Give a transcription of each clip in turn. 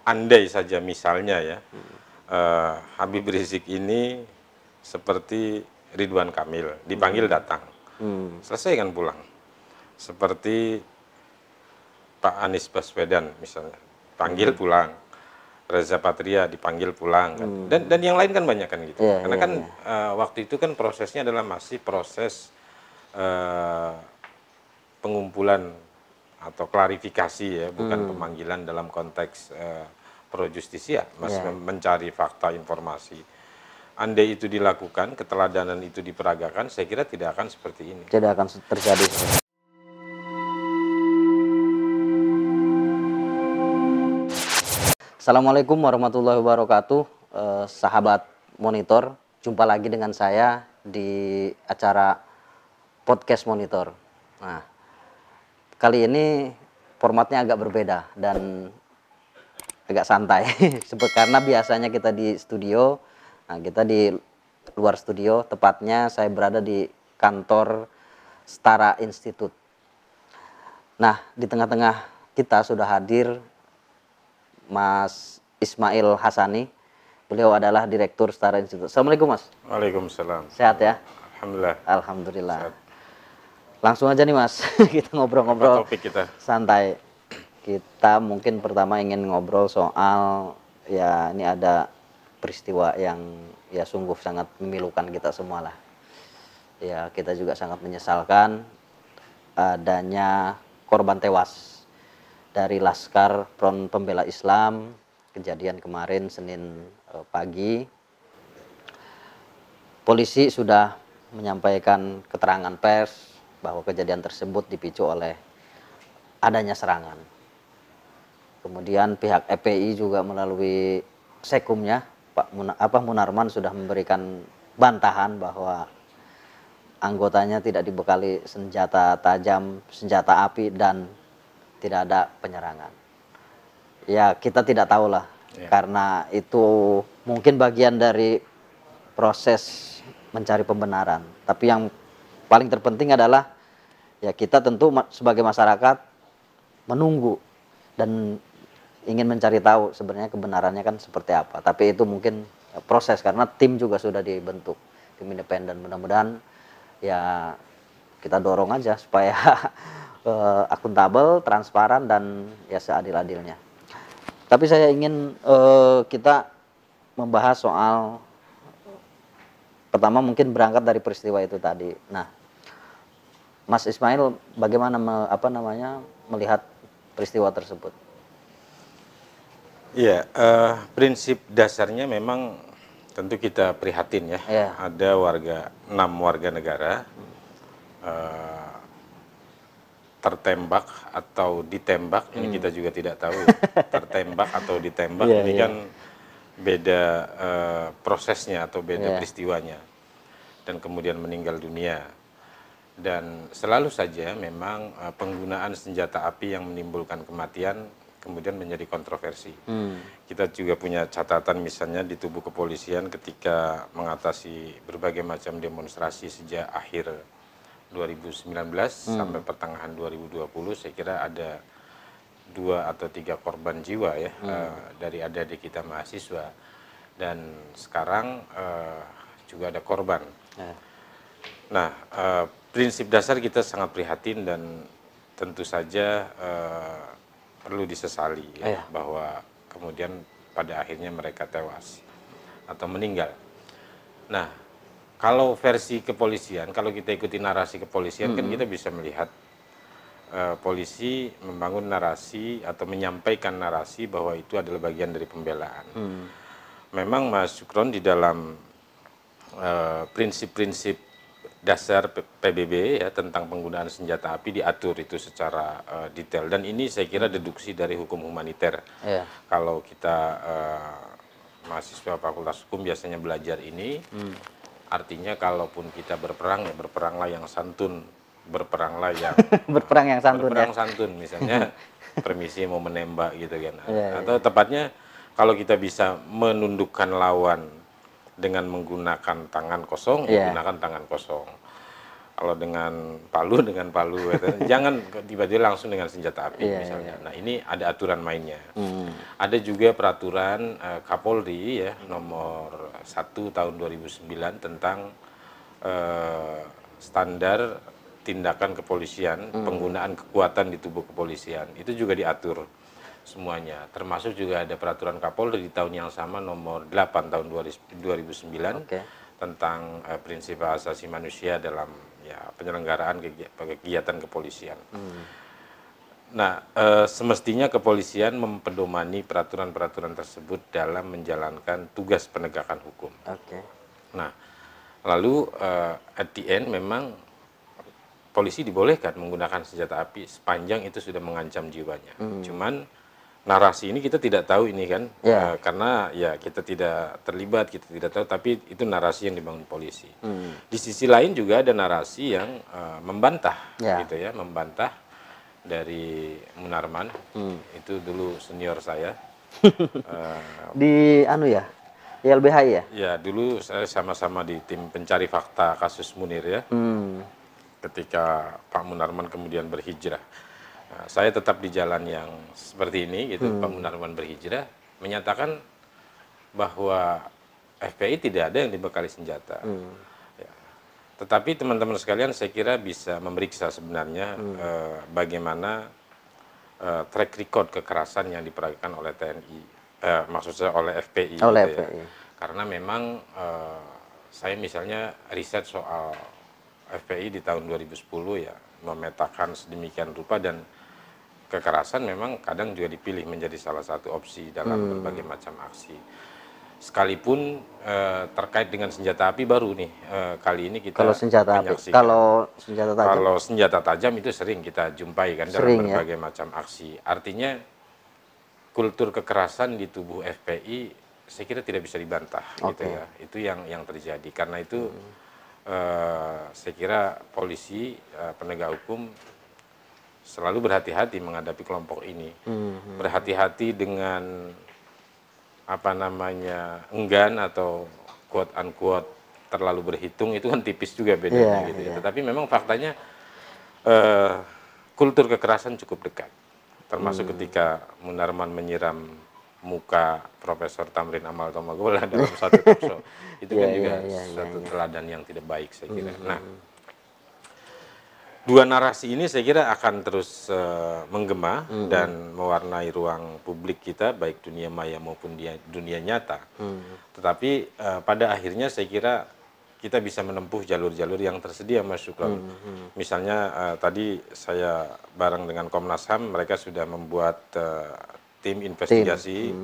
andai saja misalnya ya, Habib Rizik ini seperti Ridwan Kamil, dipanggil datang, selesai kan pulang. Seperti Pak Anies Baswedan misalnya, panggil pulang. Reza Patria dipanggil pulang kan. Dan yang lain kan banyak kan gitu. Karena kan waktu itu kan prosesnya adalah masih proses pengumpulan atau klarifikasi ya, bukan pemanggilan dalam konteks pro justisia, masih mencari fakta informasi. Andai itu dilakukan, keteladanan itu diperagakan, saya kira tidak akan seperti ini. Tidak akan terjadi. Assalamualaikum warahmatullahi wabarakatuh, sahabat Monitor. Jumpa lagi dengan saya di acara Podcast Monitor. Nah, kali ini formatnya agak berbeda dan agak santai. Karena biasanya kita di studio, nah kita di luar studio, tepatnya saya berada di kantor Setara Institute. Nah, di tengah-tengah kita sudah hadir Mas Ismail Hasani. Beliau adalah Direktur Setara Institute. Assalamualaikum, Mas. Waalaikumsalam. Sehat ya? Alhamdulillah. Alhamdulillah. Sehat. Langsung aja nih, Mas. Kita ngobrol-ngobrol topik kita santai. Kita mungkin pertama ingin ngobrol soal, ya ini ada peristiwa yang ya sungguh sangat memilukan kita semua lah. Ya, kita juga sangat menyesalkan adanya korban tewas dari Laskar Front Pembela Islam, kejadian kemarin Senin pagi. Polisi sudah menyampaikan keterangan pers bahwa kejadian tersebut dipicu oleh adanya serangan. Kemudian pihak FPI juga melalui sekumnya, Pak Munarman sudah memberikan bantahan bahwa anggotanya tidak dibekali senjata tajam, senjata api, dan tidak ada penyerangan. Ya, kita tidak tahu lah, karena itu mungkin bagian dari proses mencari pembenaran. Tapi yang paling terpenting adalah ya kita tentu sebagai masyarakat menunggu dan ingin mencari tahu sebenarnya kebenarannya kan seperti apa. Tapi itu mungkin proses, karena tim juga sudah dibentuk, tim independen. Mudah-mudahan ya kita dorong aja supaya akuntabel, transparan, dan ya seadil-adilnya. Tapi saya ingin kita membahas soal, pertama mungkin berangkat dari peristiwa itu tadi. Nah, Mas Ismail bagaimana melihat peristiwa tersebut? Iya, prinsip dasarnya memang tentu kita prihatin ya. Ada 6 warga negara tertembak atau ditembak, ini kita juga tidak tahu ya. Tertembak atau ditembak, ini kan beda prosesnya atau beda peristiwanya, dan kemudian meninggal dunia. Dan selalu saja memang penggunaan senjata api yang menimbulkan kematian kemudian menjadi kontroversi. Kita juga punya catatan misalnya di tubuh kepolisian ketika mengatasi berbagai macam demonstrasi sejak akhir 2019 sampai pertengahan 2020, saya kira ada 2 atau 3 korban jiwa ya, dari adik-adik kita mahasiswa, dan sekarang juga ada korban. Nah, prinsip dasar kita sangat prihatin dan tentu saja perlu disesali ya, bahwa kemudian pada akhirnya mereka tewas atau meninggal. Nah, kalau versi kepolisian, kalau kita ikuti narasi kepolisian, kan kita bisa melihat polisi membangun narasi atau menyampaikan narasi bahwa itu adalah bagian dari pembelaan. Memang Mas Sukron di dalam prinsip-prinsip dasar PBB ya tentang penggunaan senjata api diatur itu secara detail, dan ini saya kira deduksi dari hukum humaniter. Kalau kita mahasiswa Fakultas Hukum biasanya belajar ini, artinya kalaupun kita berperang ya berperanglah yang santun, berperanglah yang berperang yang santun, berperang santun, misalnya permisi mau menembak gitu kan. Atau tepatnya kalau kita bisa menundukkan lawan dengan menggunakan tangan kosong, gunakan tangan kosong. Kalau dengan palu gitu. Jangan tiba-tiba langsung dengan senjata api misalnya. Nah, ini ada aturan mainnya. Ada juga peraturan Kapolri ya nomor 1 tahun 2009 tentang standar tindakan kepolisian, penggunaan kekuatan di tubuh kepolisian. Itu juga diatur semuanya. Termasuk juga ada peraturan Kapolri di tahun yang sama nomor 8 tahun 2009 tentang prinsip hak asasi manusia dalam ya penyelenggaraan kegiatan kepolisian. Nah, semestinya kepolisian mempedomani peraturan-peraturan tersebut dalam menjalankan tugas penegakan hukum. Nah, lalu at the end memang polisi dibolehkan menggunakan senjata api sepanjang itu sudah mengancam jiwanya. Cuman narasi ini kita tidak tahu ini kan, karena ya kita tidak terlibat, kita tidak tahu, tapi itu narasi yang dibangun polisi. Di sisi lain juga ada narasi yang membantah, gitu ya, membantah dari Munarman, itu dulu senior saya. Di anu ya, YLBHI ya? Ya, dulu saya sama-sama di tim pencari fakta kasus Munir ya. Ketika Pak Munarman kemudian berhijrah. Nah, saya tetap di jalan yang seperti ini gitu. Pak Munarman berhijrah menyatakan bahwa FPI tidak ada yang dibekali senjata. Ya. Tetapi teman-teman sekalian saya kira bisa memeriksa sebenarnya bagaimana track record kekerasan yang diperagakan oleh TNI, maksud saya oleh FPI. Oleh gitu FPI. Ya. Karena memang saya misalnya riset soal FPI di tahun 2010 ya memetakan sedemikian rupa dan kekerasan memang kadang juga dipilih menjadi salah satu opsi dalam berbagai macam aksi. Sekalipun terkait dengan senjata api baru nih kali ini kita kalau senjata menyaksikan. api, kalau senjata tajam itu sering kita jumpai kan dalam berbagai macam aksi. Artinya kultur kekerasan di tubuh FPI saya kira tidak bisa dibantah gitu ya. Itu yang terjadi. Karena itu saya kira polisi penegak hukum selalu berhati-hati menghadapi kelompok ini. Berhati-hati dengan apa namanya enggan atau quote unquote terlalu berhitung, itu kan tipis juga bedanya gitu ya. Tetapi memang faktanya kultur kekerasan cukup dekat. Termasuk ketika Munarman menyiram muka Profesor Tamrin Amal Tomagola dalam satu talk show. Itu kan juga satu teladan yang tidak baik saya kira. Nah, dua narasi ini saya kira akan terus menggema dan mewarnai ruang publik kita, baik dunia maya maupun dunia nyata. Tetapi pada akhirnya saya kira kita bisa menempuh jalur-jalur yang tersedia, Mas Syukron. Misalnya tadi saya bareng dengan Komnas HAM, mereka sudah membuat tim investigasi,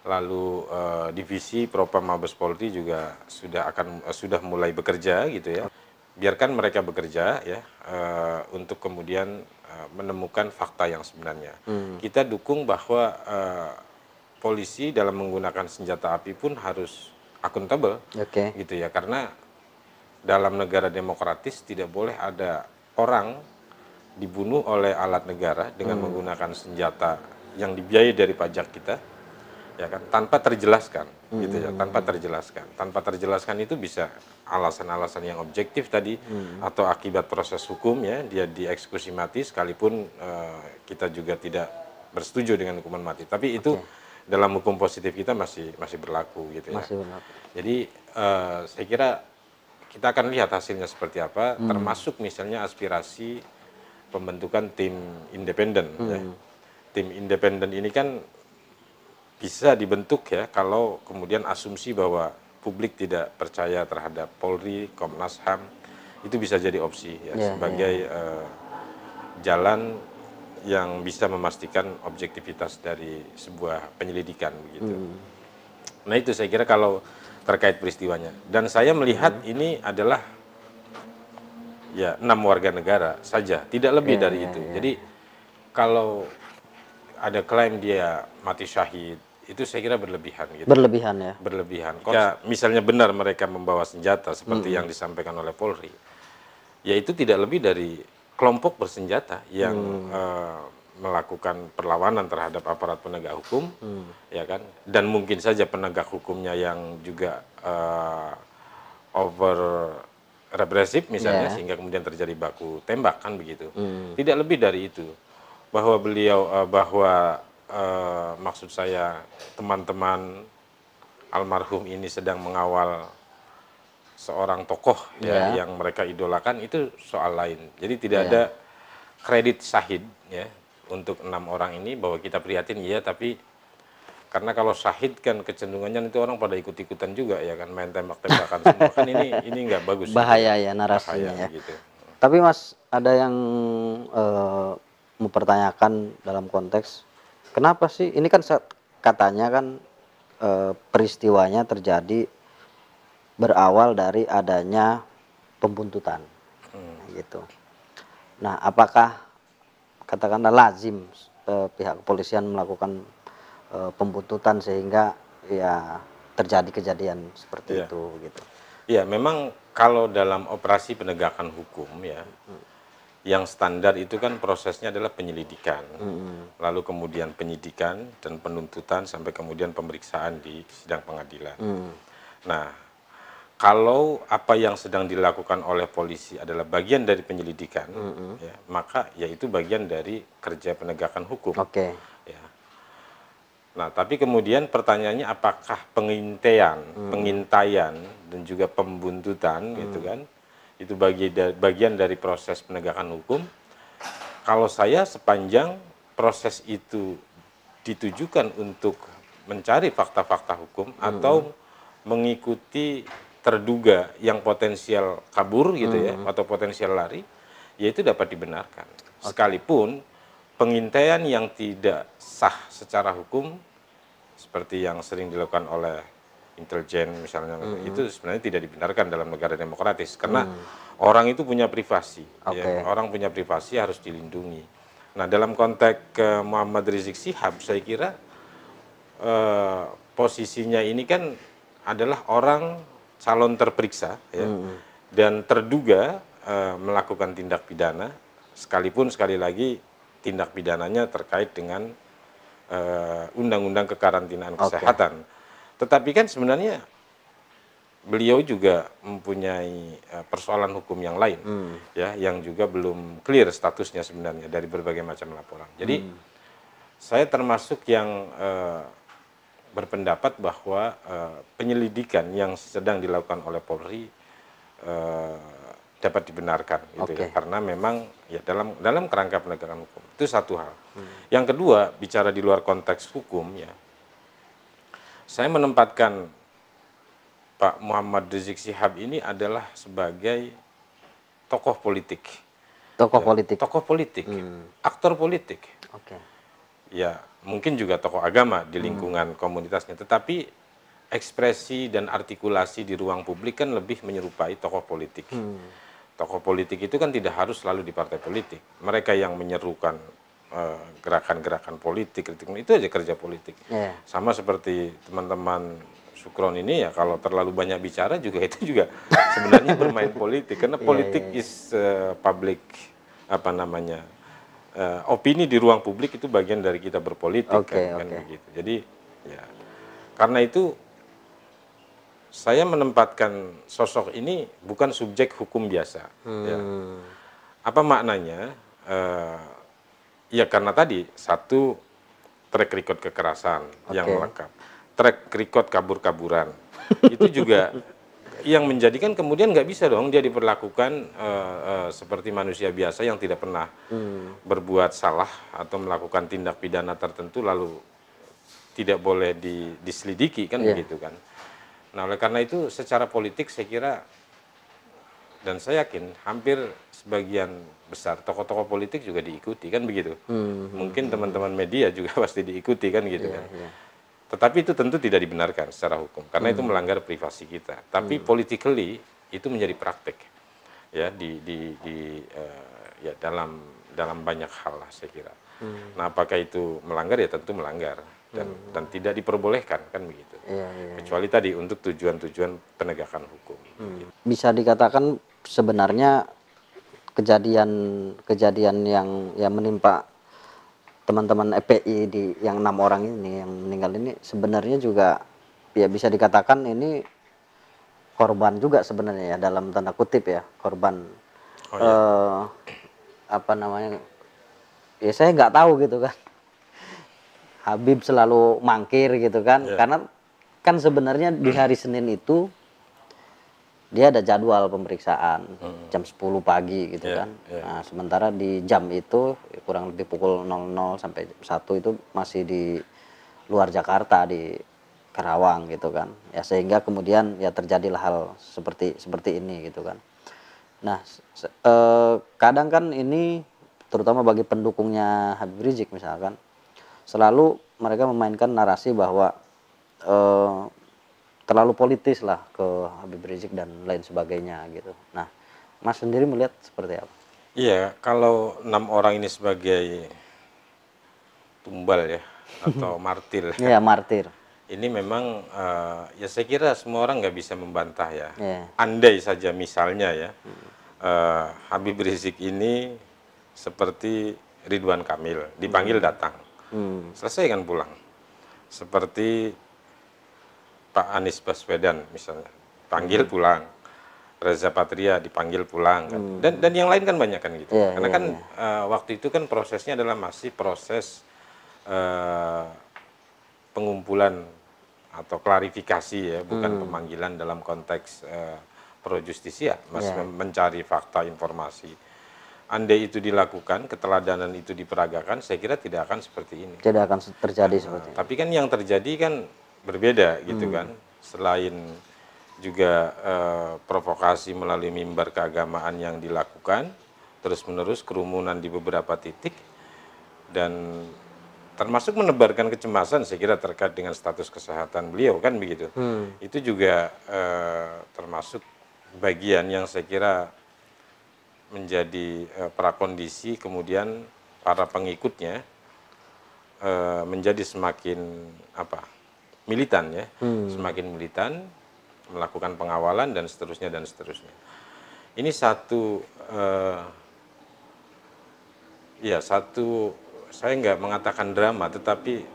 lalu divisi Propam Mabes Polri juga sudah mulai bekerja gitu ya. Biarkan mereka bekerja ya untuk kemudian menemukan fakta yang sebenarnya. Kita dukung bahwa polisi dalam menggunakan senjata api pun harus akuntabel, gitu ya. Karena dalam negara demokratis tidak boleh ada orang dibunuh oleh alat negara dengan menggunakan senjata yang dibiayai dari pajak kita, ya kan, tanpa terjelaskan, gitu ya, tanpa terjelaskan itu bisa alasan-alasan yang objektif tadi atau akibat proses hukum ya dia dieksekusi mati, sekalipun kita juga tidak bersetuju dengan hukuman mati, tapi itu dalam hukum positif kita masih berlaku gitu ya. Jadi saya kira kita akan lihat hasilnya seperti apa, termasuk misalnya aspirasi pembentukan tim independen ya. Tim independen ini kan bisa dibentuk ya kalau kemudian asumsi bahwa publik tidak percaya terhadap Polri, Komnas HAM, itu bisa jadi opsi ya sebagai jalan yang bisa memastikan objektivitas dari sebuah penyelidikan begitu. Nah itu saya kira kalau terkait peristiwanya. Dan saya melihat ini adalah ya 6 warga negara saja, tidak lebih dari itu. Jadi kalau ada klaim dia mati syahid, itu saya kira berlebihan gitu. Berlebihan ya. Berlebihan. Kalau misalnya benar mereka membawa senjata seperti yang disampaikan oleh Polri, ya itu tidak lebih dari kelompok bersenjata yang melakukan perlawanan terhadap aparat penegak hukum, ya kan? Dan mungkin saja penegak hukumnya yang juga over represif misalnya, sehingga kemudian terjadi baku tembak kan begitu. Tidak lebih dari itu. Bahwa beliau maksud saya teman-teman almarhum ini sedang mengawal seorang tokoh ya yang mereka idolakan, itu soal lain. Jadi tidak ada kredit syahid ya untuk 6 orang ini, bahwa kita prihatin ya, tapi karena kalau syahid kan kecenderungannya itu orang pada ikut-ikutan juga ya kan, main tembak-tembakan semua kan, ini nggak bagus. Bahaya gitu ya narasinya bahaya, ya. gitu. Tapi Mas, ada yang mempertanyakan dalam konteks kenapa sih ini kan katanya kan peristiwanya terjadi berawal dari adanya pembuntutan gitu. Nah, apakah katakanlah lazim pihak kepolisian melakukan pembuntutan sehingga ya terjadi kejadian seperti itu gitu. Ya, memang kalau dalam operasi penegakan hukum ya, yang standar itu kan prosesnya adalah penyelidikan, lalu kemudian penyidikan dan penuntutan sampai kemudian pemeriksaan di sidang pengadilan. Nah, kalau apa yang sedang dilakukan oleh polisi adalah bagian dari penyelidikan, ya, maka yaitu bagian dari kerja penegakan hukum. Ya. Nah, tapi kemudian pertanyaannya apakah pengintaian dan juga pembuntutan gitu kan, itu bagian dari proses penegakan hukum? Kalau saya, sepanjang proses itu ditujukan untuk mencari fakta-fakta hukum atau mengikuti terduga yang potensial kabur gitu ya, atau potensial lari, ya itu dapat dibenarkan. Sekalipun pengintaian yang tidak sah secara hukum, seperti yang sering dilakukan oleh intelijen misalnya, itu sebenarnya tidak dibenarkan dalam negara demokratis, karena orang itu punya privasi, ya, orang punya privasi harus dilindungi. Nah, dalam konteks Muhammad Rizik Syihab, saya kira posisinya ini kan adalah orang calon terperiksa ya, dan terduga melakukan tindak pidana, sekalipun sekali lagi tindak pidananya terkait dengan undang-undang kekarantinaan kesehatan. Tetapi kan sebenarnya beliau juga mempunyai persoalan hukum yang lain, ya, yang juga belum clear statusnya sebenarnya dari berbagai macam laporan. Jadi saya termasuk yang berpendapat bahwa penyelidikan yang sedang dilakukan oleh Polri dapat dibenarkan gitu ya, karena memang ya dalam kerangka penegakan hukum. Itu satu hal. Yang kedua, bicara di luar konteks hukum ya, saya menempatkan Pak Muhammad Rizik Syihab ini adalah sebagai tokoh politik. Tokoh politik, aktor politik. Ya, mungkin juga tokoh agama di lingkungan komunitasnya, tetapi ekspresi dan artikulasi di ruang publik kan lebih menyerupai tokoh politik. Tokoh politik itu kan tidak harus selalu di partai politik. Mereka yang menyerukan gerakan-gerakan politik, itu aja kerja politik. Sama seperti teman-teman Sukron ini ya, kalau terlalu banyak bicara juga itu juga sebenarnya bermain politik, karena politik is public, apa namanya, opini di ruang publik itu bagian dari kita berpolitik kan begitu. Jadi ya, karena itu saya menempatkan sosok ini bukan subjek hukum biasa. Ya. Apa maknanya? Ya karena tadi satu, track record kekerasan yang melekat, track record kabur-kaburan, itu juga yang menjadikan kemudian nggak bisa dong dia diperlakukan seperti manusia biasa yang tidak pernah berbuat salah atau melakukan tindak pidana tertentu lalu tidak boleh diselidiki kan begitu kan. Nah, oleh karena itu secara politik saya kira, dan saya yakin hampir sebagian besar tokoh-tokoh politik juga diikuti kan begitu. Mungkin teman-teman media juga pasti diikuti kan gitu kan. Tetapi itu tentu tidak dibenarkan secara hukum karena itu melanggar privasi kita. Tapi politically itu menjadi praktek ya ya dalam banyak hal lah saya kira. Nah, apakah itu melanggar? Ya tentu melanggar dan tidak diperbolehkan kan begitu. Kecuali tadi untuk tujuan-tujuan penegakan hukum. Bisa dikatakan sebenarnya kejadian yang menimpa teman-teman EPI yang 6 orang ini yang meninggal ini sebenarnya juga ya bisa dikatakan ini korban juga sebenarnya ya, dalam tanda kutip ya, korban Oh ya. apa namanya, ya saya nggak tahu gitu kan. Habib selalu mangkir gitu kan, Ya. karena kan sebenarnya di hari Senin itu dia ada jadwal pemeriksaan jam 10 pagi gitu Ya, kan. ya. Nah, sementara di jam itu kurang lebih pukul 00 sampai 1 itu masih di luar Jakarta, di Karawang gitu kan. Ya sehingga kemudian ya terjadilah hal seperti ini gitu kan. Nah, kadang kan ini terutama bagi pendukungnya Habib Rizik misalkan, selalu mereka memainkan narasi bahwa eh, terlalu politis lah ke Habib Rizik dan lain sebagainya gitu. Nah, Mas sendiri melihat seperti apa? Iya, kalau 6 orang ini sebagai tumbal ya atau martir, Iya, martir. ini memang ya saya kira semua orang nggak bisa membantah ya. Iya. Andai saja misalnya ya Habib Rizik ini seperti Ridwan Kamil dipanggil datang, selesai kan pulang. Seperti Pak Anies Baswedan misalnya, panggil pulang. Reza Patria dipanggil pulang kan. Dan yang lain kan banyak kan gitu. Iya, Karena iya, kan iya. waktu itu kan prosesnya adalah masih proses pengumpulan atau klarifikasi ya, bukan pemanggilan dalam konteks pro justisia, masih Iya. mencari fakta informasi. Andai itu dilakukan, keteladanan itu diperagakan, saya kira tidak akan seperti ini. Tidak akan terjadi seperti itu. Tapi kan yang terjadi kan berbeda gitu kan. Selain juga provokasi melalui mimbar keagamaan yang dilakukan, terus-menerus kerumunan di beberapa titik, dan termasuk menebarkan kecemasan saya kira terkait dengan status kesehatan beliau kan begitu. Itu juga termasuk bagian yang saya kira menjadi prakondisi kemudian para pengikutnya menjadi semakin militan ya, semakin militan, melakukan pengawalan dan seterusnya dan seterusnya. Ini satu saya nggak mengatakan drama, tetapi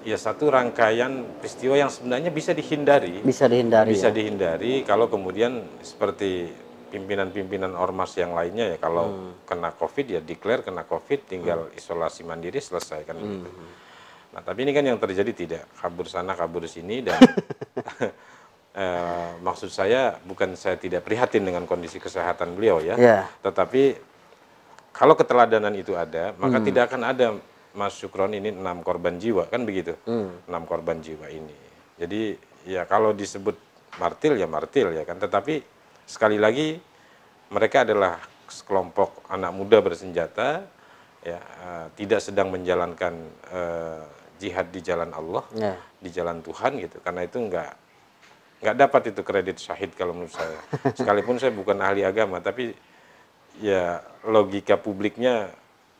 ya satu rangkaian peristiwa yang sebenarnya bisa dihindari. Bisa dihindari Bisa ya. dihindari kalau kemudian seperti pimpinan-pimpinan ormas yang lainnya ya, kalau kena COVID ya declare kena COVID, tinggal isolasi mandiri, selesai kan begitu. Nah tapi ini kan yang terjadi tidak, kabur sana kabur sini dan maksud saya bukan saya tidak prihatin dengan kondisi kesehatan beliau ya, Iya. tetapi kalau keteladanan itu ada, maka tidak akan ada, Mas Syukron, ini 6 korban jiwa kan begitu, 6 korban jiwa ini. Jadi ya kalau disebut martir ya kan, tetapi sekali lagi mereka adalah sekelompok anak muda bersenjata ya, tidak sedang menjalankan jihad di jalan Allah, Iya. di jalan Tuhan gitu. Karena itu nggak dapat itu kredit syahid kalau menurut saya. Sekalipun saya bukan ahli agama, tapi ya logika publiknya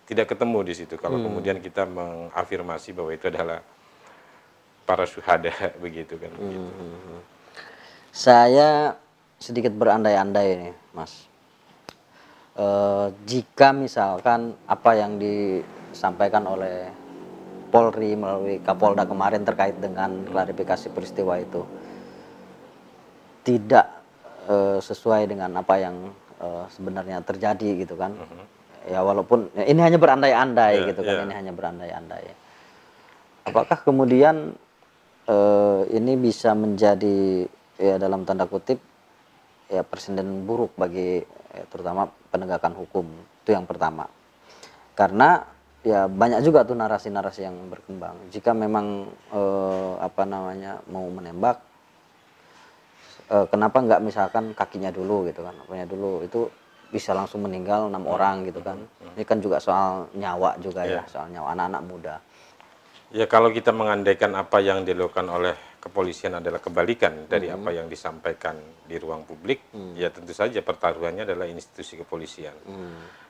tidak ketemu di situ kalau kemudian kita mengafirmasi bahwa itu adalah para syuhada begitu kan. Begitu. Saya sedikit berandai-andai nih, Mas. Jika misalkan apa yang disampaikan oleh Polri melalui Kapolda kemarin terkait dengan klarifikasi peristiwa itu tidak sesuai dengan apa yang sebenarnya terjadi gitu kan. Ya walaupun ya ini hanya berandai-andai gitu kan, ini hanya berandai-andai. Apakah kemudian ini bisa menjadi ya dalam tanda kutip ya presiden buruk bagi terutama penegakan hukum, itu yang pertama. Karena ya banyak juga tuh narasi-narasi yang berkembang. Jika memang mau menembak, kenapa nggak misalkan kakinya dulu gitu kan, apanya dulu, itu bisa langsung meninggal 6 orang gitu kan. Ini kan juga soal nyawa juga ya, soal nyawa anak-anak muda. Ya kalau kita mengandaikan apa yang dilakukan oleh kepolisian adalah kebalikan dari apa yang disampaikan di ruang publik, ya tentu saja pertaruhannya adalah institusi kepolisian.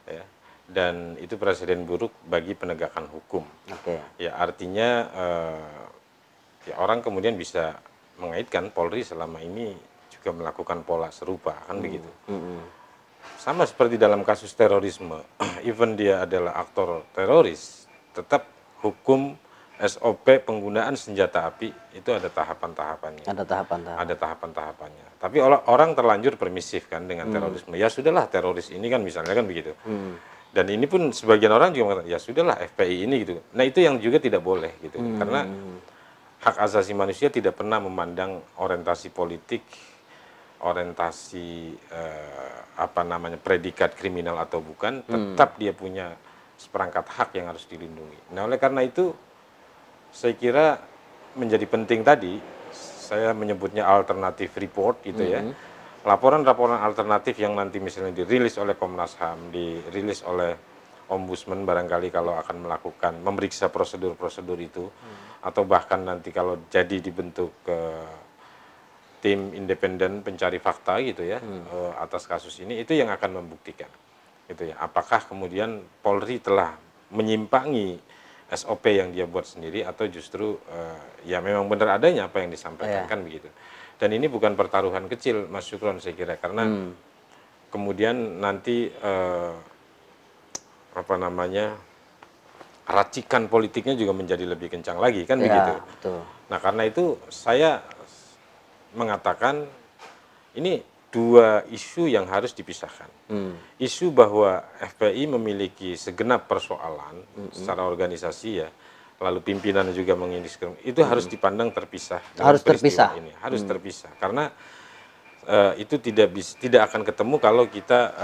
Ya. Dan itu presiden buruk bagi penegakan hukum. Ya artinya ya orang kemudian bisa mengaitkan Polri selama ini juga melakukan pola serupa kan begitu. Sama seperti dalam kasus terorisme, even dia adalah aktor teroris, tetap hukum SOP penggunaan senjata api itu ada tahapan-tahapannya. Ada tahapan-tahapan. Ada tahapan-tahapannya. Tapi orang terlanjur permisif kan dengan terorisme. Ya sudahlah, teroris ini kan misalnya kan begitu. Dan ini pun sebagian orang juga mengatakan, ya sudahlah FPI ini gitu. Nah itu yang juga tidak boleh gitu. Karena hak asasi manusia tidak pernah memandang orientasi politik, orientasi predikat kriminal atau bukan, tetap dia punya seperangkat hak yang harus dilindungi. Nah oleh karena itu saya kira menjadi penting tadi, saya menyebutnya alternatif report gitu ya. Laporan-laporan alternatif yang nanti misalnya dirilis oleh Komnas HAM, dirilis oleh Ombudsman barangkali kalau akan melakukan, memeriksa prosedur-prosedur itu, atau bahkan nanti kalau jadi dibentuk tim independen pencari fakta gitu ya, atas kasus ini, itu yang akan membuktikan. Gitu ya. Apakah kemudian Polri telah menyimpangi SOP yang dia buat sendiri atau justru ya memang benar adanya apa yang disampaikan kan begitu. Dan ini bukan pertaruhan kecil Mas Syukron saya kira karena kemudian nanti racikan politiknya juga menjadi lebih kencang lagi kan begitu. Betul. Nah karena itu saya mengatakan ini dua isu yang harus dipisahkan. Isu bahwa FPI memiliki segenap persoalan secara organisasi ya, lalu pimpinan juga mengindikasikan itu harus dipandang terpisah. Harus terpisah. Ini harus terpisah karena itu tidak akan ketemu kalau kita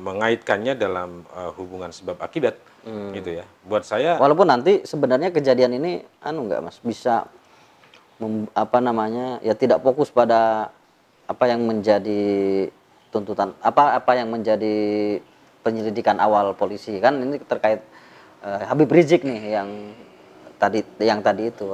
mengaitkannya dalam hubungan sebab akibat, gitu ya. Buat saya. Walaupun nanti sebenarnya kejadian ini, nggak Mas, bisa ya tidak fokus pada apa yang menjadi tuntutan, apa yang menjadi penyelidikan awal polisi kan ini terkait Habib Rizik nih yang tadi itu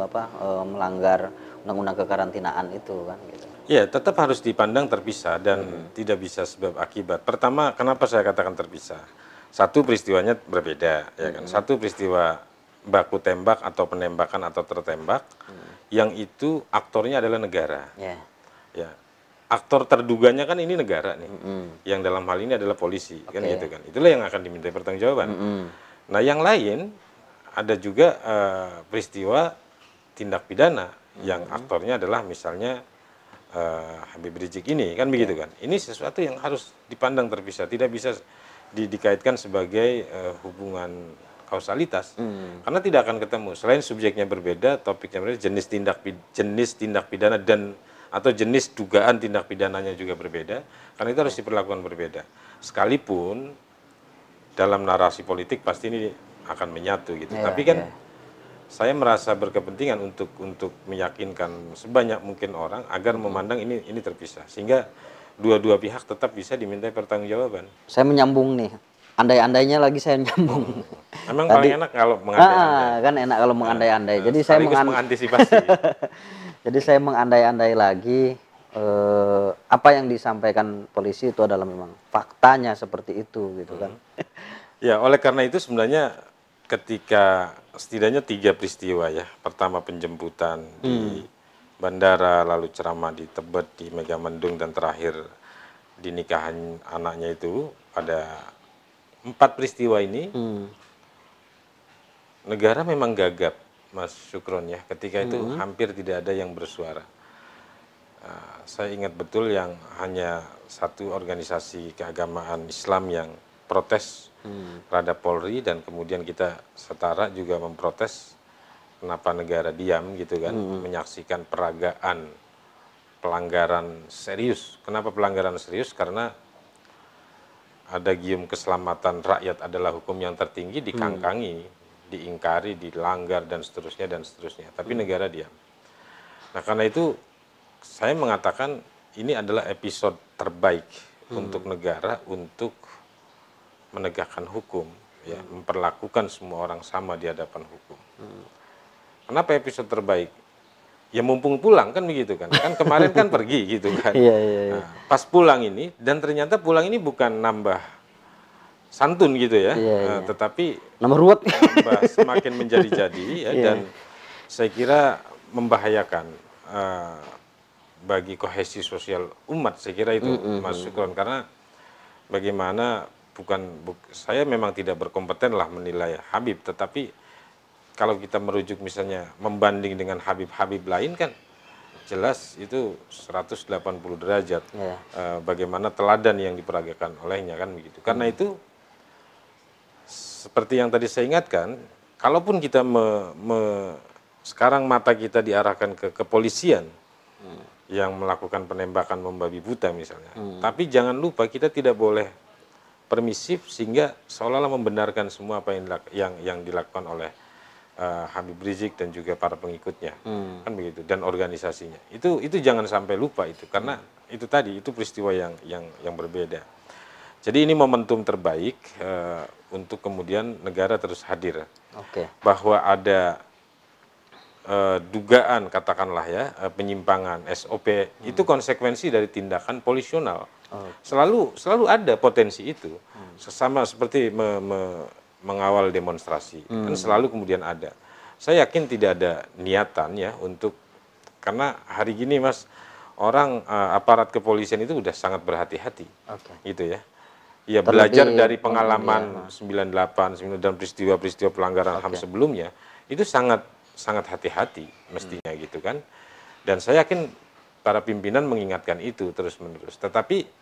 melanggar undang-undang kekarantinaan itu kan gitu. Ya, tetap harus dipandang terpisah dan tidak bisa sebab akibat. Pertama, kenapa saya katakan terpisah? Satu, peristiwanya berbeda, ya kan. Satu peristiwa baku tembak atau penembakan atau tertembak, yang itu aktornya adalah negara. Ya. Aktor terduganya kan ini negara nih, yang dalam hal ini adalah polisi, kan gitu kan. Itulah yang akan dimintai pertanggungjawaban. Nah, yang lain ada juga peristiwa tindak pidana yang aktornya adalah misalnya Habib Rizik ini, kan begitu kan. Ini sesuatu yang harus dipandang terpisah, tidak bisa dikaitkan sebagai hubungan kausalitas, karena tidak akan ketemu. Selain subjeknya berbeda, topiknya berbeda, jenis tindak pidana dan atau jenis dugaan tindak pidananya juga berbeda, karena itu harus diperlakukan berbeda. Sekalipun dalam narasi politik pasti ini akan menyatu gitu. Tapi kan saya merasa berkepentingan untuk meyakinkan sebanyak mungkin orang agar memandang ini terpisah, sehingga dua-dua pihak tetap bisa dimintai pertanggungjawaban. Saya menyambung nih, andai-andainya lagi saya nyambung. Memang paling enak kalau mengandai-andai. Kan enak kalau mengandai-andai. Jadi saya mengantisipasi. Jadi saya mengandai-andai lagi, apa yang disampaikan polisi itu adalah memang faktanya seperti itu gitu kan. Ya, oleh karena itu sebenarnya ketika setidaknya 3 peristiwa ya. Pertama penjemputan di bandara, lalu ceramah di Tebet, di Megamendung, dan terakhir di nikahan anaknya itu, ada 4 peristiwa ini negara memang gagap, Mas Syukron ya. Ketika itu hampir tidak ada yang bersuara. Saya ingat betul yang hanya satu organisasi keagamaan Islam yang protes terhadap Polri, dan kemudian kita setara juga memprotes kenapa negara diam gitu kan, menyaksikan peragaan pelanggaran serius. Kenapa pelanggaran serius? Karena ada gium keselamatan rakyat adalah hukum yang tertinggi, dikangkangi, diingkari, dilanggar, dan seterusnya, dan seterusnya. Tapi negara diam. Nah, karena itu saya mengatakan ini adalah episode terbaik untuk negara untuk menegakkan hukum, ya, memperlakukan semua orang sama di hadapan hukum. Kenapa episode terbaik? Ya mumpung pulang kan begitu kan. Kan kemarin kan pergi gitu kan. Nah, pas pulang ini, dan ternyata pulang ini bukan nambah santun gitu ya, tetapi nambah ruwet, semakin menjadi-jadi ya, dan saya kira membahayakan bagi kohesi sosial umat, saya kira itu Mas Syukron. Karena bagaimana saya memang tidak berkompeten lah menilai Habib, tetapi kalau kita merujuk misalnya membanding dengan Habib-Habib lain kan jelas itu 180 derajat bagaimana teladan yang diperagakan olehnya kan begitu. Karena itu seperti yang tadi saya ingatkan, kalaupun kita sekarang mata kita diarahkan ke kepolisian yang melakukan penembakan membabi buta misalnya, tapi jangan lupa kita tidak boleh permisif sehingga seolah-olah membenarkan semua apa yang dilakukan oleh Habib Rizik dan juga para pengikutnya, kan begitu, dan organisasinya. Itu jangan sampai lupa itu, karena itu tadi itu peristiwa yang berbeda. Jadi ini momentum terbaik untuk kemudian negara terus hadir, bahwa ada dugaan katakanlah ya penyimpangan SOP itu konsekuensi dari tindakan polisional. Selalu ada potensi itu, sama seperti mengawal demonstrasi kan selalu kemudian ada. Saya yakin tidak ada niatan ya untuk, karena hari gini Mas orang aparat kepolisian itu udah sangat berhati-hati, gitu ya. Ya belajar dari pengalaman 98 dan peristiwa-peristiwa pelanggaran HAM sebelumnya itu sangat hati-hati mestinya gitu kan. Dan saya yakin para pimpinan mengingatkan itu terus-menerus. Tetapi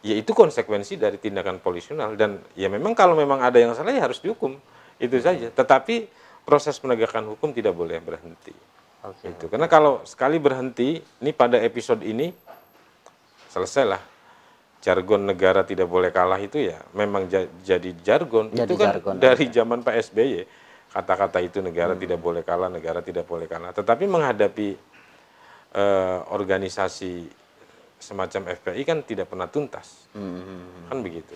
ya itu konsekuensi dari tindakan polisional, dan ya memang kalau memang ada yang salah ya harus dihukum, itu saja. Tetapi proses penegakan hukum tidak boleh berhenti. Itu karena kalau sekali berhenti, ini pada episode ini selesailah. Jargon negara tidak boleh kalah itu ya memang jadi jargon. Itu kan jargon dari zaman Pak SBY. Kata-kata itu negara tidak boleh kalah, negara tidak boleh kalah. Tetapi menghadapi organisasi semacam FPI kan tidak pernah tuntas, kan begitu.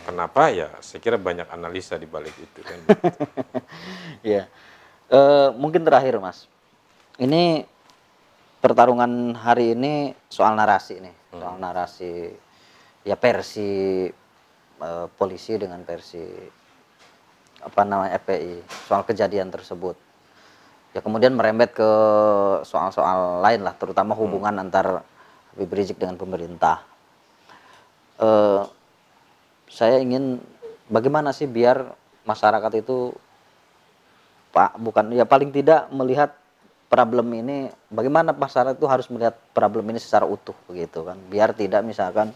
Kenapa ya? Saya kira banyak analisa di balik itu kan. Ya, mungkin terakhir Mas, ini pertarungan hari ini soal narasi nih, soal narasi ya versi polisi dengan versi apa namanya FPI soal kejadian tersebut. Ya kemudian merembet ke soal-soal lain lah, terutama hubungan antar Habib Rizik dengan pemerintah. Saya ingin bagaimana sih biar masyarakat itu paling tidak melihat problem ini, bagaimana masyarakat itu harus melihat problem ini secara utuh begitu kan, biar tidak misalkan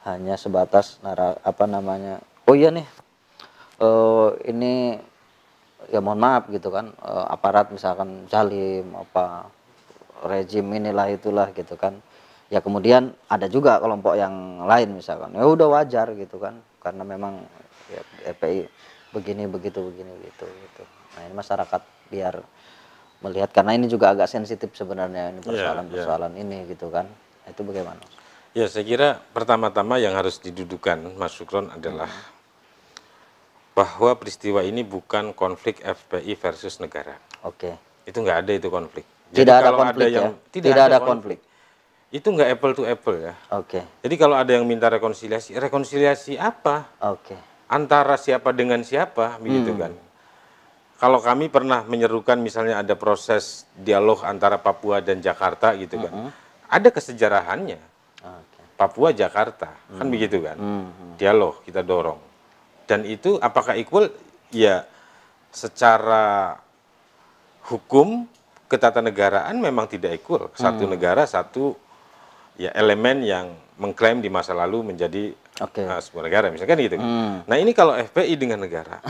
hanya sebatas oh iya nih ini ya mohon maaf gitu kan, aparat misalkan zalim rezim inilah itulah gitu kan. Ya kemudian ada juga kelompok yang lain misalkan ya udah wajar gitu kan, karena memang ya, FPI begini begitu. Nah ini masyarakat biar melihat, karena ini juga agak sensitif sebenarnya ini persoalan ini gitu kan. Itu bagaimana? Ya saya kira pertama-tama yang harus didudukan Mas Sukron adalah bahwa peristiwa ini bukan konflik FPI versus negara. Itu nggak ada itu konflik. Jadi tidak ada konflik ya? Tidak ada konflik. Itu nggak apple to apple ya. Jadi kalau ada yang minta rekonsiliasi apa? Antara siapa dengan siapa, begitu kan? Kalau kami pernah menyerukan misalnya ada proses dialog antara Papua dan Jakarta gitu kan, ada kesejarahannya. Papua Jakarta kan begitu kan, dialog kita dorong. Dan itu apakah equal? Ya secara hukum ketatanegaraan memang tidak equal. Satu negara satu ya elemen yang mengklaim di masa lalu menjadi sebuah negara misalkan gitu. Nah ini kalau FPI dengan negara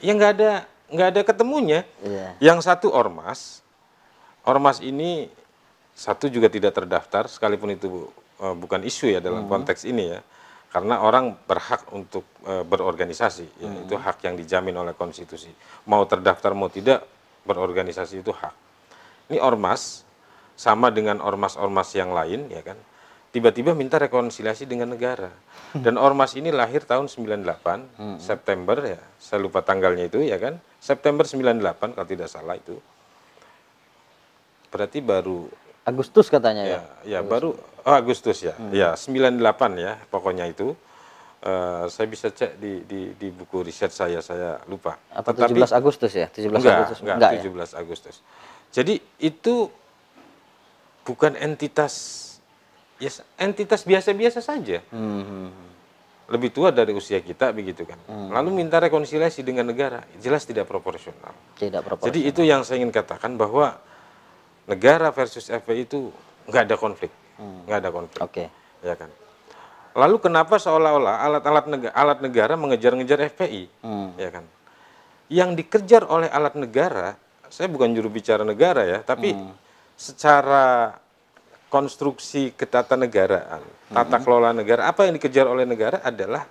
ya nggak ada ketemunya. Yang satu ormas ini satu juga tidak terdaftar, sekalipun itu bukan isu ya dalam konteks ini ya, karena orang berhak untuk berorganisasi ya, itu hak yang dijamin oleh konstitusi, mau terdaftar mau tidak berorganisasi itu hak. Ini ormas sama dengan ormas-ormas yang lain ya kan, tiba-tiba minta rekonsiliasi dengan negara. Dan ormas ini lahir tahun 98 September ya, saya lupa tanggalnya itu ya kan, September 98 kalau tidak salah itu. Berarti baru Agustus katanya ya. Ya baru Agustus ya. Ya 98 ya pokoknya itu. Saya bisa cek di buku riset saya lupa. Apa 17 Agustus ya? 17 Agustus. Enggak 17 ya? Agustus. Jadi itu bukan entitas biasa-biasa saja. lebih tua dari usia kita begitu kan. Lalu minta rekonsiliasi dengan negara, jelas tidak proporsional. Tidak proporsional. Jadi itu yang saya ingin katakan bahwa negara versus FPI itu nggak ada konflik, nggak ada konflik. Oke. Ya kan. Lalu kenapa seolah-olah alat negara mengejar-ngejar FPI, ya kan? Yang dikejar oleh alat negara, saya bukan juru bicara negara ya, tapi secara konstruksi ketatanegaraan, tata kelola negara, apa yang dikejar oleh negara adalah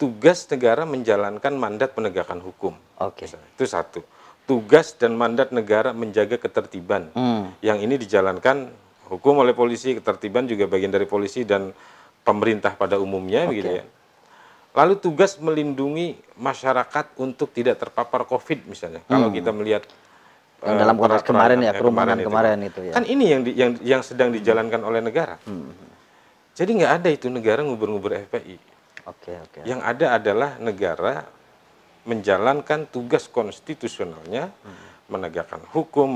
tugas negara menjalankan mandat penegakan hukum. Oke. Itu satu. Tugas dan mandat negara menjaga ketertiban. Yang ini dijalankan hukum oleh polisi, ketertiban juga bagian dari polisi dan pemerintah pada umumnya, begitu ya. Lalu tugas melindungi masyarakat untuk tidak terpapar COVID misalnya. Kalau kita melihat yang dalam konteks kemarin ya, kerumunan kemarin itu ya. Kan ini yang sedang dijalankan oleh negara. Jadi nggak ada itu negara ngubur-ngubur FPI. Oke. Yang ada adalah negara menjalankan tugas konstitusionalnya, menegakkan hukum,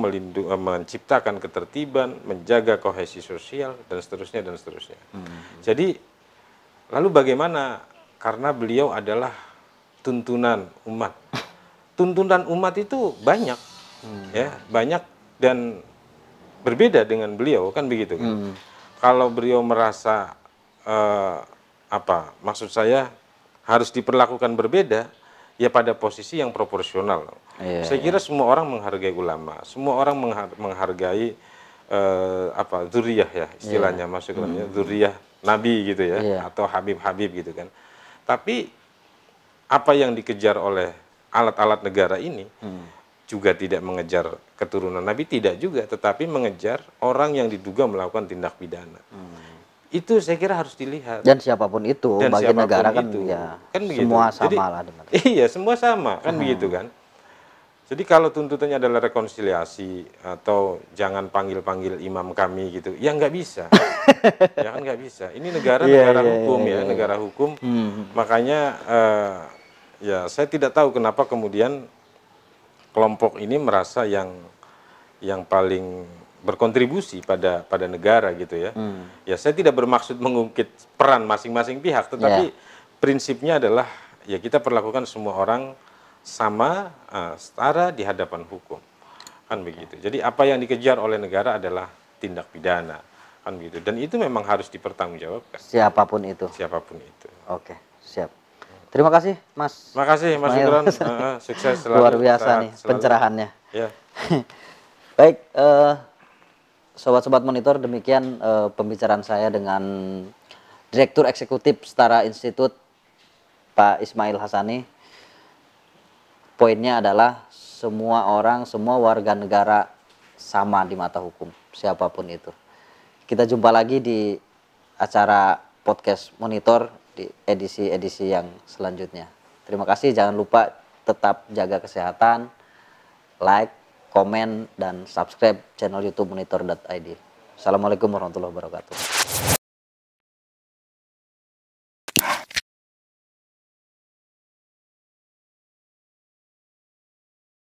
menciptakan ketertiban, menjaga kohesi sosial, dan seterusnya, dan seterusnya. Jadi, lalu bagaimana? Karena beliau adalah tuntunan umat. Tuntunan umat itu banyak, ya, banyak dan berbeda dengan beliau, kan begitu kan? Kalau beliau merasa, maksud saya harus diperlakukan berbeda, ya pada posisi yang proporsional. Saya kira semua orang menghargai ulama, semua orang menghargai dzurriyah ya istilahnya, masuk dalamnya dzurriyah Nabi gitu ya, atau Habib-Habib gitu kan. Tapi apa yang dikejar oleh alat-alat negara ini juga tidak mengejar keturunan Nabi, tidak juga, tetapi mengejar orang yang diduga melakukan tindak pidana. Itu saya kira harus dilihat. Dan siapapun itu, dan bagi siapapun negara kan, itu, ya, kan begitu. semua sama. Jadi, lah. Iya, semua sama, kan begitu kan. Jadi kalau tuntutannya adalah rekonsiliasi atau jangan panggil-panggil imam kami gitu, ya nggak bisa. Ya kan nggak bisa. Ini negara hukum ya, negara hukum. Makanya ya saya tidak tahu kenapa kemudian kelompok ini merasa yang paling berkontribusi pada negara gitu ya. Ya saya tidak bermaksud mengungkit peran masing-masing pihak, tetapi prinsipnya adalah ya kita perlakukan semua orang sama, setara di hadapan hukum, kan begitu. Jadi apa yang dikejar oleh negara adalah tindak pidana, kan begitu. Dan itu memang harus dipertanggungjawabkan. Siapapun itu. Siapapun itu. Oke, siap. Terima kasih, Mas. Terima kasih, Mas Gibran. Sukses selalu. Luar biasa nih pencerahannya. Ya. Baik, sobat-sobat monitor, demikian pembicaraan saya dengan Direktur Eksekutif Setara Institut, Pak Ismail Hassani. Poinnya adalah semua orang, semua warga negara sama di mata hukum, siapapun itu. Kita jumpa lagi di acara podcast Monitor di edisi-edisi yang selanjutnya. Terima kasih, jangan lupa tetap jaga kesehatan, like, komen, dan subscribe channel YouTube Monitor.id. Assalamualaikum warahmatullahi wabarakatuh.